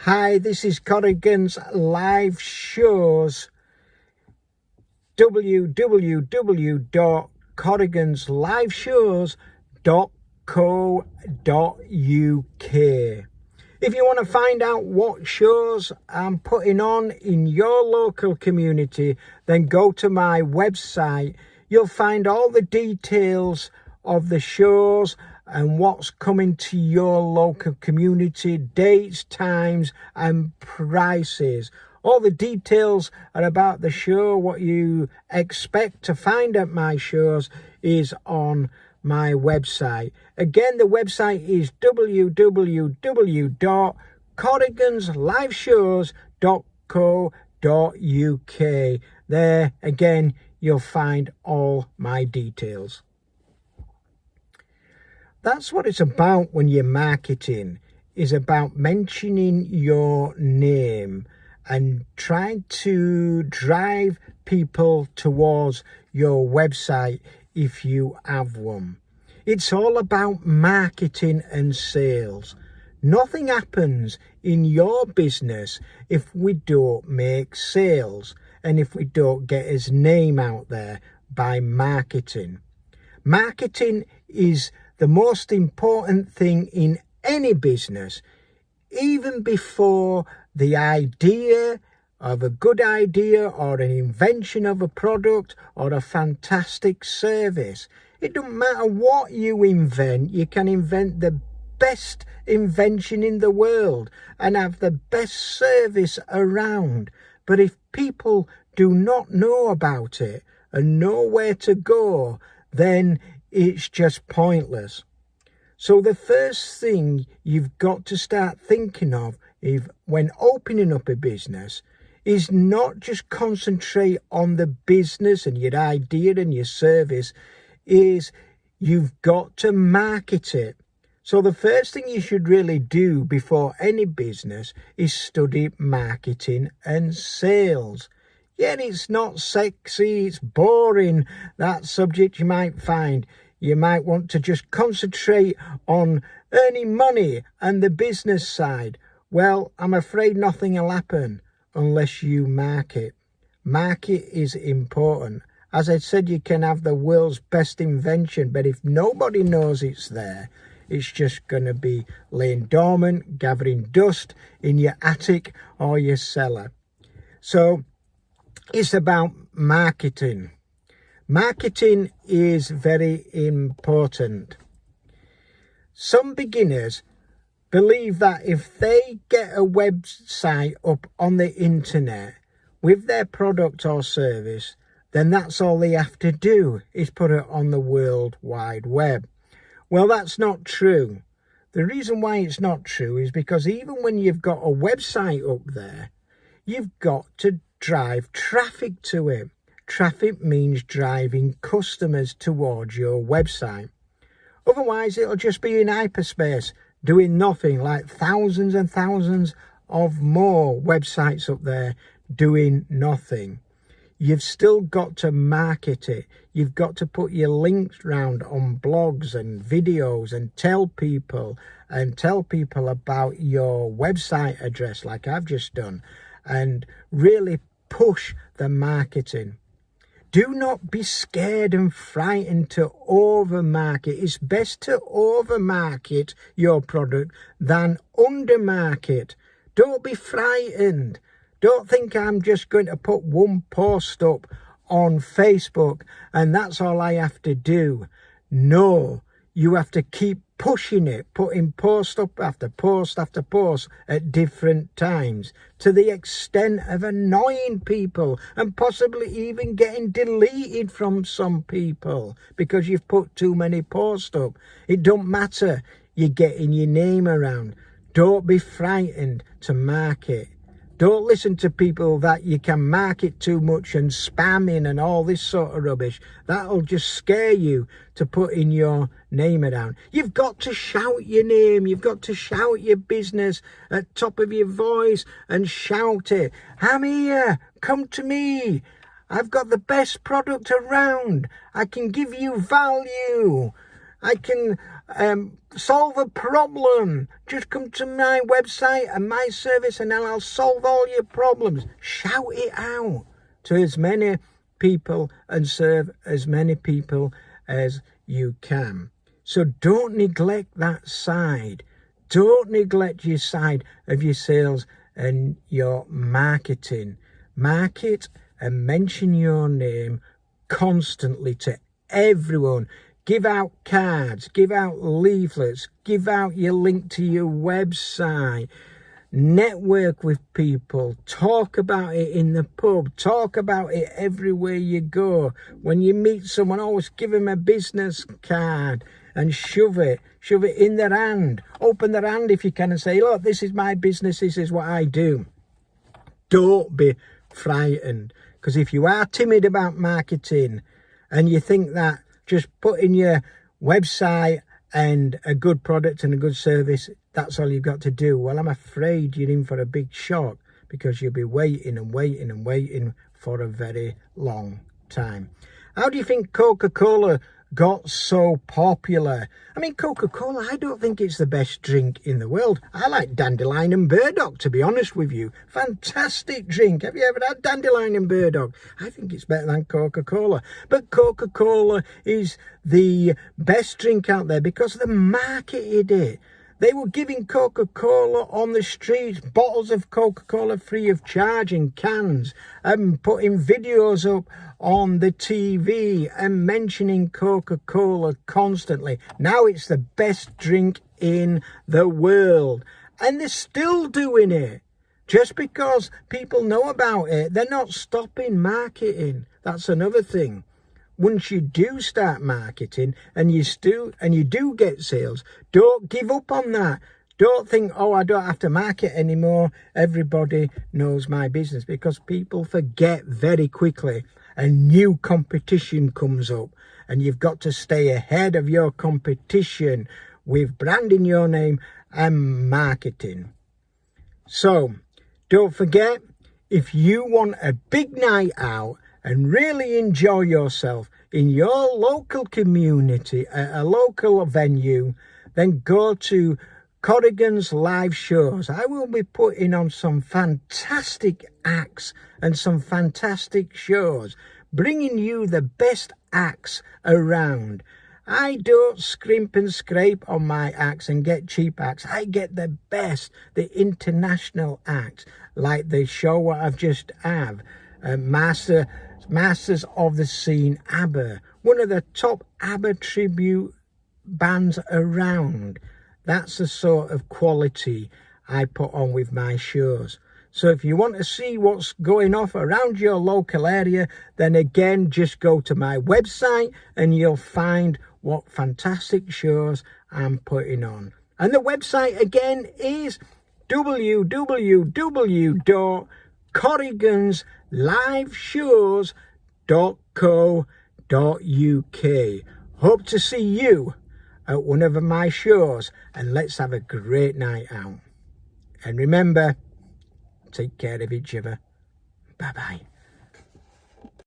Hi, this is Corrigan's live shows, www.corrigansliveshows.co.uk. If you want to find out what shows I'm putting on in your local community, then go to my website. You'll find all the details of the shows and what's coming to your local community, dates, times and prices. All the details are about the show. What you expect to find at my shows is on my website. Again, the website is www.corrigansliveshows.co.uk. There, again, you'll find all my details. That's what it's about when you're marketing, is about mentioning your name and trying to drive people towards your website if you have one. It's all about marketing and sales. Nothing happens in your business if we don't make sales and if we don't get his name out there by marketing. Marketing is the most important thing in any business, even before the idea of a good idea or an invention of a product or a fantastic service. It doesn't matter what you invent. You can invent the best invention in the world and have the best service around. But if people do not know about it and know where to go, then it's just pointless. So the first thing you've got to start thinking of when opening up a business is not just concentrate on the business and your idea and your service, is you've got to market it. So the first thing you should really do before any business is study marketing and sales. Yet it's not sexy, it's boring, that subject you might find. You might want to just concentrate on earning money and the business side. Well, I'm afraid nothing will happen unless you market. Market is important. As I said, you can have the world's best invention, but if nobody knows it's there, it's just going to be laying dormant, gathering dust in your attic or your cellar. So it's about marketing. Marketing is very important. Some beginners believe that if they get a website up on the internet with their product or service, then that's all they have to do is put it on the World Wide Web. Well, that's not true. The reason why it's not true is because even when you've got a website up there, you've got to drive traffic to it. Traffic means driving customers towards your website. Otherwise, it'll just be in hyperspace, doing nothing, like thousands and thousands of more websites up there doing nothing. You've still got to market it. You've got to put your links round on blogs and videos and tell people about your website address like I've just done, and really push the marketing. Do not be scared and frightened to overmarket. It's best to overmarket your product than undermarket. Don't be frightened. Don't think I'm just going to put one post up on Facebook and that's all I have to do. No, you have to keep pushing it, putting post up after post after post at different times, to the extent of annoying people and possibly even getting deleted from some people because you've put too many posts up. It don't matter. You're getting your name around. Don't be frightened to market. Don't listen to people that you can market too much and spamming and all this sort of rubbish. That'll just scare you to put in your name around. You've got to shout your name. You've got to shout your business at top of your voice and shout it. I'm here. Come to me. I've got the best product around. I can give you value. I can solve a problem, just come to my website and my service and then I'll solve all your problems. Shout it out to as many people and serve as many people as you can. So don't neglect that side. Don't neglect your side of your sales and your marketing. Market and mention your name constantly to everyone. Give out cards, give out leaflets, give out your link to your website. Network with people, talk about it in the pub, talk about it everywhere you go. When you meet someone, always give them a business card and shove it in their hand. Open their hand if you can and say, look, this is my business, this is what I do. Don't be frightened, because if you are timid about marketing and you think that just putting your website and a good product and a good service, that's all you've got to do, well, I'm afraid you're in for a big shock, because you'll be waiting and waiting and waiting for a very long time. How do you think Coca-Cola got so popular? I mean, Coca-Cola, I don't think it's the best drink in the world. I like dandelion and burdock, to be honest with you. Fantastic drink. Have you ever had dandelion and burdock? I think it's better than Coca-Cola. But Coca-Cola is the best drink out there because they marketed it. They were giving Coca-Cola on the streets, bottles of Coca-Cola free of charge in cans, and putting videos up on the TV and mentioning Coca-Cola constantly. Now it's the best drink in the world. And they're still doing it. Just because people know about it, they're not stopping marketing. That's another thing. Once you do start marketing and you do get sales, don't give up on that. Don't think, oh, I don't have to market anymore. Everybody knows my business, because people forget very quickly. A new competition comes up and you've got to stay ahead of your competition with branding your name and marketing. So don't forget, if you want a big night out and really enjoy yourself in your local community, a local venue, then go to Corrigan's live shows. I will be putting on some fantastic acts and some fantastic shows, bringing you the best acts around. I don't scrimp and scrape on my acts and get cheap acts. I get the best, the international acts, like the show what I've just had, Masters of the Scene, ABBA, one of the top ABBA tribute bands around. That's the sort of quality I put on with my shows. So if you want to see what's going off around your local area, then again, just go to my website and you'll find what fantastic shows I'm putting on. And the website again is www.corrigansliveshows.co.uk. Hope to see you at one of my shows, and let's have a great night out. And remember, take care of each other. Bye-bye.